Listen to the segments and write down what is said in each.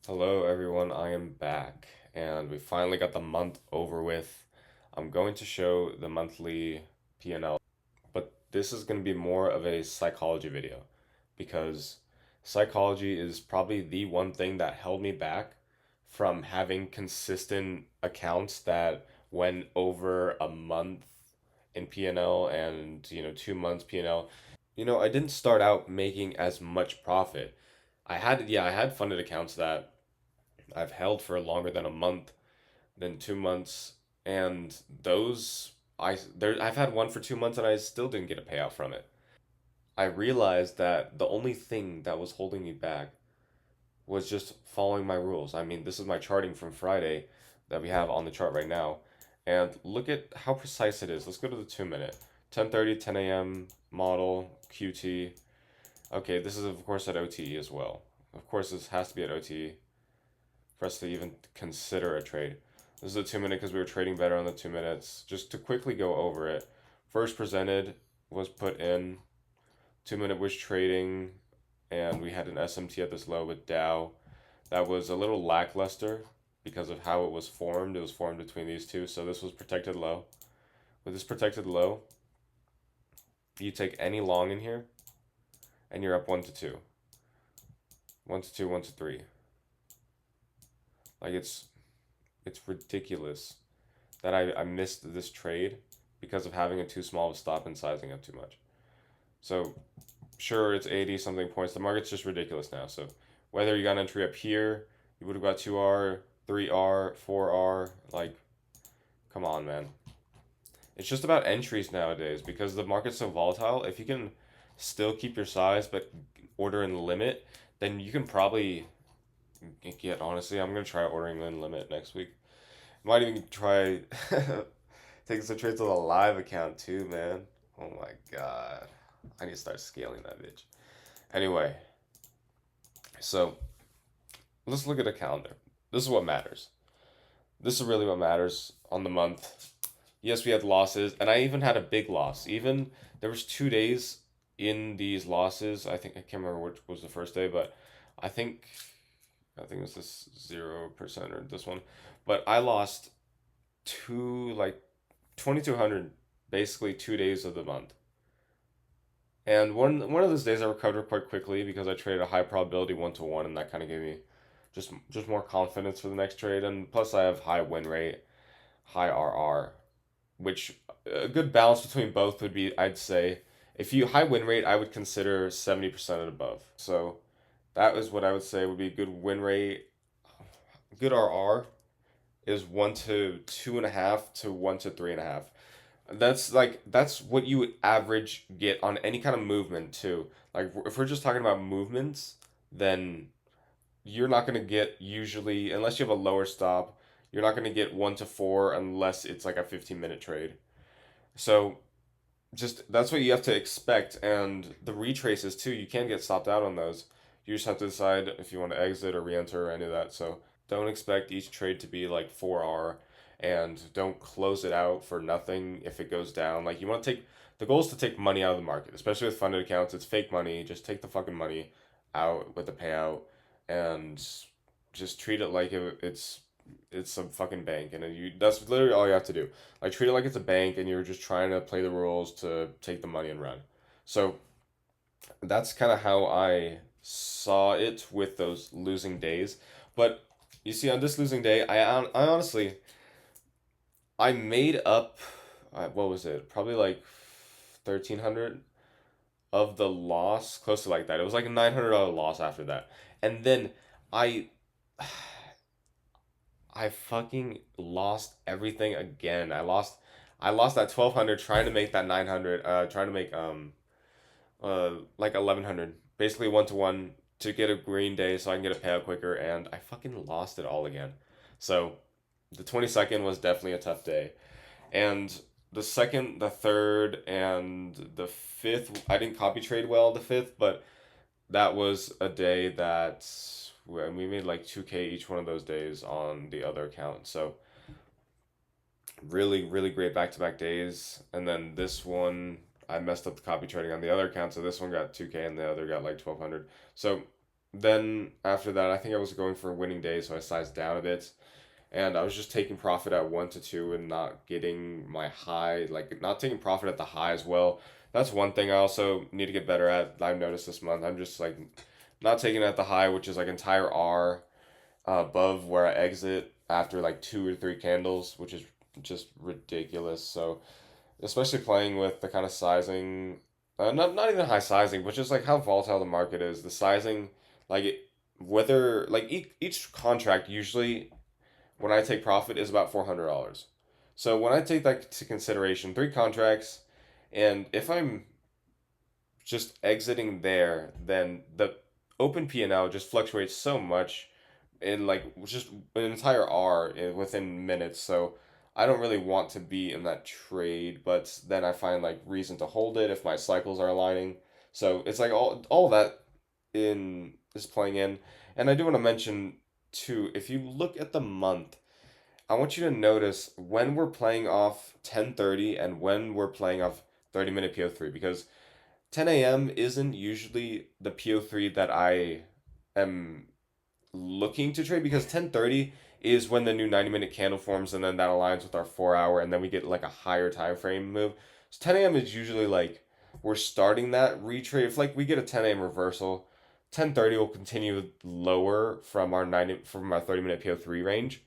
Hello everyone, I am back and we finally got the month over with. I'm going to show the monthly P&L, but this is going to be more of a psychology video because psychology is probably the one thing that held me back from having consistent accounts that went over a month in P&L and 2 months P&L. I didn't start out making as much profit. I had funded accounts that I've held for longer than a month, than 2 months, and I've had one for 2 months and I still didn't get a payout from it. I realized that the only thing that was holding me back was just following my rules. I mean, this is my charting from Friday that we have on the chart right now, and look at how precise it is. Let's go to the 2 minute. 10:30, 10 a.m. model, QT. Okay, this is of course at OTE as well. Of course, this has to be at OTE for us to even consider a trade. This is a 2 minute because we were trading better on the 2 minutes. Just to quickly go over it, first presented was put in, 2 minute was trading, and we had an SMT at this low with Dow. That was a little lackluster because of how it was formed. It was formed between these two, so this was protected low. With this protected low, you take any long in here, and you're up 1 to 2, 1 to 2, 1 to 3. Like it's ridiculous that I missed this trade because of having a too small of a stop and sizing up too much. So sure, it's 80 something points. The market's just ridiculous now. So whether you got an entry up here, you would have got 2R, 3R, 4R. Like, come on, man. It's just about entries nowadays because the market's so volatile. If you can still keep your size but order in limit, then you can probably get, honestly, I'm going to try ordering in limit next week. Might even try taking some trades on the live account too, man. Oh my god. I need to start scaling that bitch. Anyway, so let's look at a calendar. This is what matters. This is really what matters on the month. Yes, we had losses, and I even had a big loss. Even there was 2 days in these losses. I can't remember which was the first day, but I think I think it was this 0% or this one. But I lost two like 2,200 basically 2 days of the month. And one of those days I recovered quite quickly because I traded a high probability 1 to 1, and that kind of gave me just more confidence for the next trade. And plus I have high win rate, high RR, which a good balance between both would be, I'd say, if you high win rate, I would consider 70% and above. So that is what I would say would be a good win rate. Good RR is 1 to 2.5 to 1 to 3.5. That's what you would average get on any kind of movement too. Like if we're just talking about movements, then you're not gonna get usually unless you have a lower stop. You're not gonna get 1 to 4 unless it's like a 15-minute trade. So just that's what you have to expect, and the retraces too. You can get stopped out on those. You just have to decide if you want to exit or re-enter or any of that. So don't expect each trade to be like 4R, and don't close it out for nothing if it goes down. Like you want to take the goal is to take money out of the market, especially with funded accounts. It's fake money. Just take the fucking money out with the payout and just treat it like it's a fucking bank, and that's literally all you have to do. Like treat it like it's a bank and you're just trying to play the rules to take the money and run. So that's kind of how I saw it with those losing days. But you see, on this losing day, I honestly I made up what was it? Probably like 1,300 of the loss, close to like that. It was like a $900 loss after that, and then I I fucking lost everything again. I lost that 1,200 trying to make that 900, trying to make like 1,100, basically 1 to 1 to get a green day so I can get a payout quicker, and I fucking lost it all again. So the 22nd was definitely a tough day, and the second, the third, and the fifth, I didn't copy trade well the fifth, but that was a day that we made like 2K each one of those days on the other account. So really, really great back to back days. And then this one, I messed up the copy trading on the other account. So this one got 2K and the other got like 1,200. So then after that, I think I was going for a winning day, so I sized down a bit, and I was just taking profit at 1 to 2 and not getting my high, like not taking profit at the high as well. That's one thing I also need to get better at. I've noticed this month. I'm just like not taking it at the high, which is like entire R above where I exit after like 2 or 3 candles, which is just ridiculous. So especially playing with the kind of sizing, not even high sizing, but just like how volatile the market is. The sizing, like whether like each contract usually when I take profit is about $400. So when I take that to consideration, 3 contracts, and if I'm just exiting there, then the open P&L just fluctuates so much in like just an entire R within minutes. So I don't really want to be in that trade, but then I find like reason to hold it if my cycles are aligning. So it's like all that in is playing in. And I do want to mention too, if you look at the month, I want you to notice when we're playing off 10:30 and when we're playing off 30-minute PO3 because 10 a.m. isn't usually the PO3 that I am looking to trade because 10:30 is when the new 90-minute candle forms and then that aligns with our 4 hour and then we get like a higher time frame move. So 10 a.m. is usually like we're starting that retrade. If like we get a 10 a.m. reversal, 10:30 will continue lower from our 30-minute PO3 range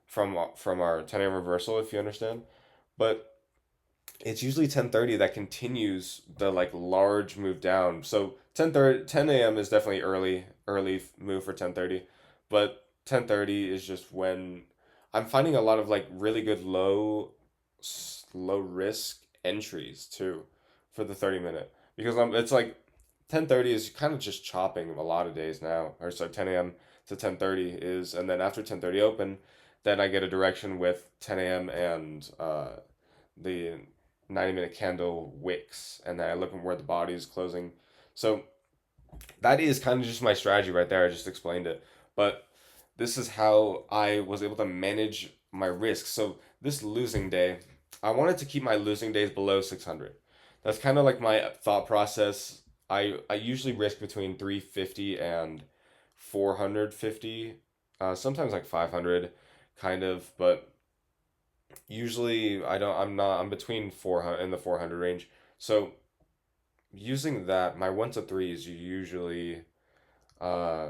from our 10 a.m. reversal if you understand. But it's usually 10:30 that continues the like large move down. So 10 a.m. is definitely early move for 10:30, but 10:30 is just when I'm finding a lot of like really good low risk entries too for the 30 minute because it's like 10:30 is kind of just chopping a lot of days now or so 10 a.m. to 10:30 is and then after 10:30 open then I get a direction with 10 a.m. and the 90-minute candle wicks and then I look at where the body is closing. So that is kind of just my strategy right there. I just explained it. But this is how I was able to manage my risk. So this losing day, I wanted to keep my losing days below 600. That's kind of like my thought process. I usually risk between 350 and 450, sometimes like 500 kind of, but usually I don't I'm between 400 in the 400 range. So using that, my 1 to 3 is usually uh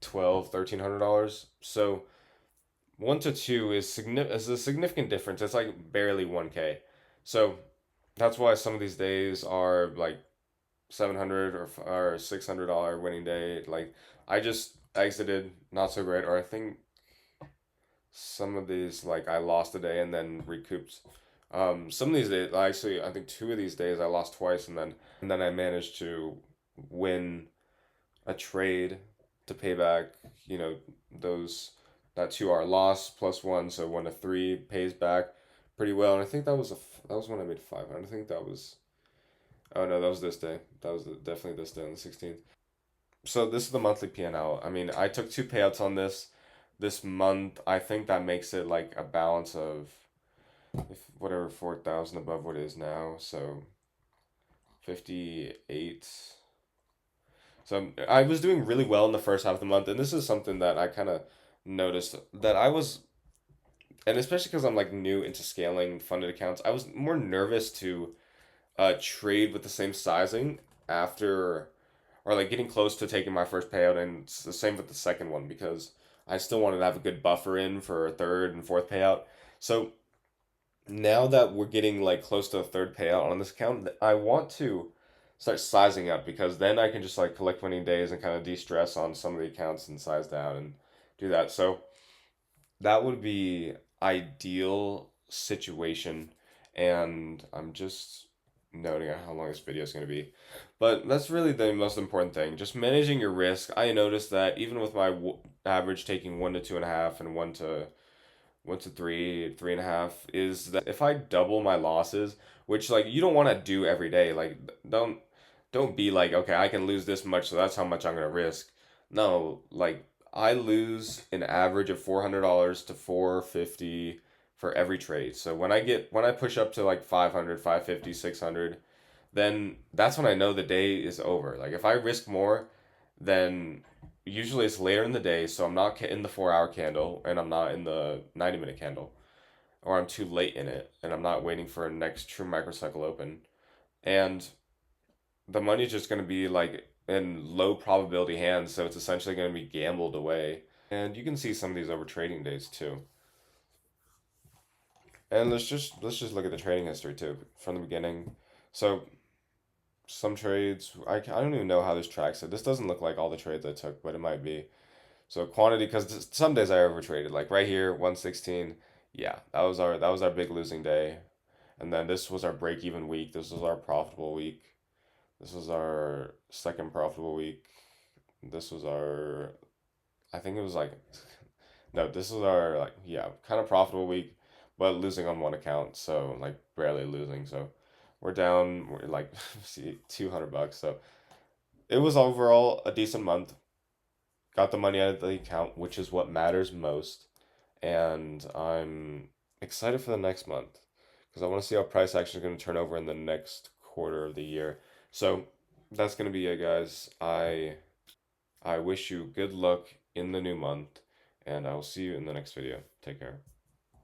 12 $1,300. So 1 to 2 is a significant difference. It's like barely 1K. So that's why some of these days are like 700 or $600 winning day. Like I just exited not so great, or I think some of these like I lost a day and then recouped. Some of these days, actually, I think 2 of these days I lost twice, and then I managed to win a trade to pay back. You know those that 2 hour loss plus one, so 1 to 3 pays back pretty well. And I think that was when I made 500. I think that was oh no, that was this day. That was definitely this day on the 16th. So this is the monthly P&L. I mean, I took 2 payouts on this month. I think that makes it like a balance of if whatever 4,000 above what it is now. So 58. So I was doing really well in the first half of the month, and this is something that I kind of noticed that I was, and especially because I'm like new into scaling funded accounts, I was more nervous to trade with the same sizing after or like getting close to taking my first payout, and it's the same with the second one because I still wanted to have a good buffer in for a third and fourth payout. So now that we're getting like close to a third payout on this account, I want to start sizing up because then I can just like collect winning days and kind of de-stress on some of the accounts and size down and do that. So that would be ideal situation, and I'm just noting how long this video is going to be. But that's really the most important thing, just managing your risk. I noticed that even with my average taking 1 to 2.5 and 1 to 3, 3.5, is that if I double my losses, which like you don't want to do every day, like don't be like, okay, I can lose this much, so that's how much I'm gonna risk. No, like I lose an average of $400 to 450 for every trade. So when I push up to like 500, 550, 600, then that's when I know the day is over. Like if I risk more, then usually it's later in the day, so I'm not in the 4 hour candle and I'm not in the 90-minute candle, or I'm too late in it and I'm not waiting for a next true microcycle open. And the money's just going to be like in low probability hands, so it's essentially going to be gambled away. And you can see some of these over trading days too. And let's just look at the trading history too from the beginning. So some trades, I don't even know how this tracks it. This doesn't look like all the trades I took, but it might be. So quantity, because some days I over traded. Like right here, 116. Yeah, that was our big losing day. And then this was our break even week. This was our profitable week. This was our second profitable week. This was our, I think it was like, no, this was our, like, yeah, kind of profitable week, but losing on one account. So like barely losing. So we're down, we're like, see, $200. So it was overall a decent month. Got the money out of the account, which is what matters most. And I'm excited for the next month because I want to see how price action is going to turn over in the next quarter of the year. So that's going to be it, guys. I wish you good luck in the new month, and I will see you in the next video. Take care.